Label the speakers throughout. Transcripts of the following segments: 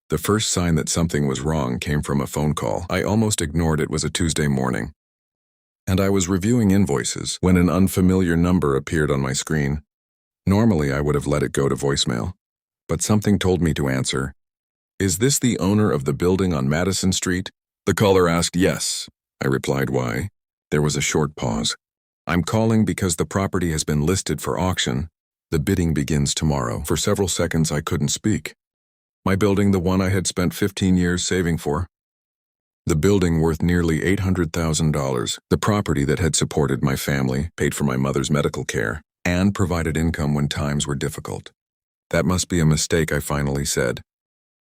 Speaker 1: The first sign that something was wrong came from a phone call. I almost ignored it was a Tuesday morning, and I was reviewing invoices when an unfamiliar number appeared on my screen. Normally, I would have let it go to voicemail, but something told me to answer. "Is this the owner of the building on Madison Street?" The caller asked. "Yes." I replied. "Why?" There was a short pause. "I'm calling because the property has been listed for auction. The bidding begins tomorrow." For several seconds, I couldn't speak. My building, the one I had spent 15 years saving for. The building worth nearly $800,000. The property that had supported my family, paid for my mother's medical care, and provided income when times were difficult. "That must be a mistake," I finally said.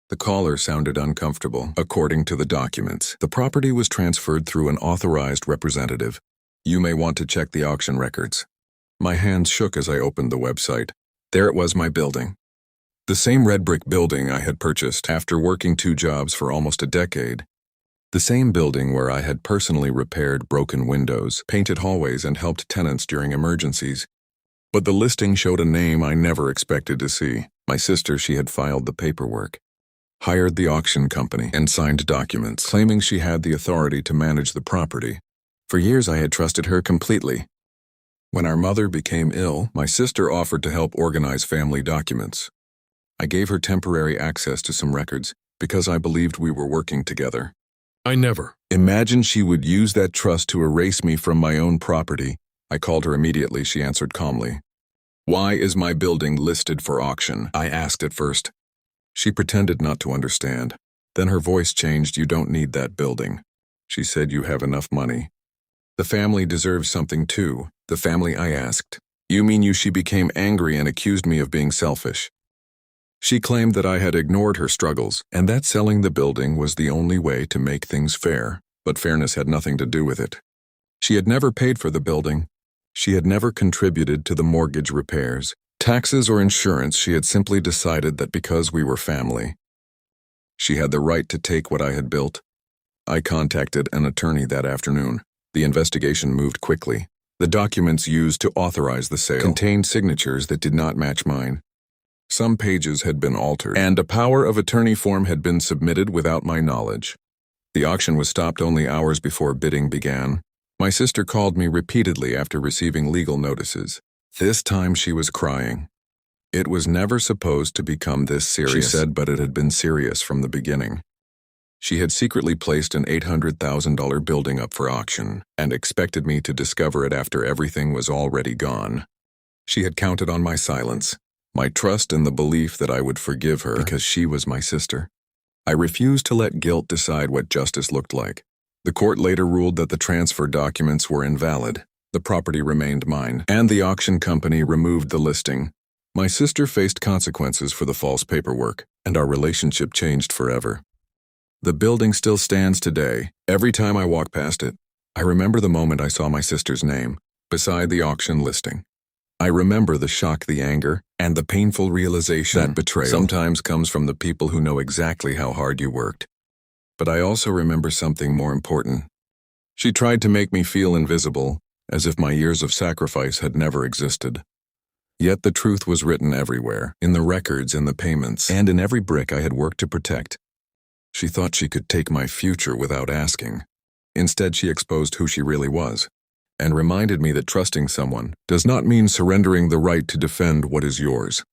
Speaker 1: The caller sounded uncomfortable. "According to the documents, the property was transferred through an authorized representative. You may want to check the auction records." My hands shook as I opened the website. There it was, my building. The same red brick building I had purchased after working 2 jobs for almost a decade. The same building where I had personally repaired broken windows, painted hallways, and helped tenants during emergencies. But the listing showed a name I never expected to see. My sister, she had filed the paperwork, hired the auction company, and signed documents, claiming she had the authority to manage the property. For years I had trusted her completely. When our mother became ill, my sister offered to help organize family documents. I gave her temporary access to some records because I believed we were working together. I never imagined she would use that trust to erase me from my own property. I called her immediately. She answered calmly. "Why is my building listed for auction?" I asked at first. She pretended not to understand. Then her voice changed. "You don't need that building," she said. "You have enough money." "The family deserves something too." "The family?" I asked. "You mean you?" She became angry and accused me of being selfish. She claimed that I had ignored her struggles, and that selling the building was the only way to make things fair, but fairness had nothing to do with it. She had never paid for the building. She had never contributed to the mortgage repairs, taxes, or insurance. She had simply decided that because we were family, she had the right to take what I had built. I contacted an attorney that afternoon. The investigation moved quickly. The documents used to authorize the sale contained signatures that did not match mine. Some pages had been altered, and a power of attorney form had been submitted without my knowledge. The auction was stopped only hours before bidding began. My sister called me repeatedly after receiving legal notices. This time she was crying. "It was never supposed to become this serious," she said, but it had been serious from the beginning. She had secretly placed an $800,000 building up for auction and expected me to discover it after everything was already gone. She had counted on my silence, my trust, and the belief that I would forgive her because she was my sister. I refused to let guilt decide what justice looked like. The court later ruled that the transfer documents were invalid. The property remained mine, and the auction company removed the listing. My sister faced consequences for the false paperwork, and our relationship changed forever. The building still stands today. Every time I walk past it, I remember the moment I saw my sister's name beside the auction listing. I remember the shock, the anger, and the painful realization that betrayal sometimes comes from the people who know exactly how hard you worked. But I also remember something more important. She tried to make me feel invisible, as if my years of sacrifice had never existed. Yet the truth was written everywhere, in the records, in the payments, and in every brick I had worked to protect. She thought she could take my future without asking. Instead, she exposed who she really was, and reminded me that trusting someone does not mean surrendering the right to defend what is yours.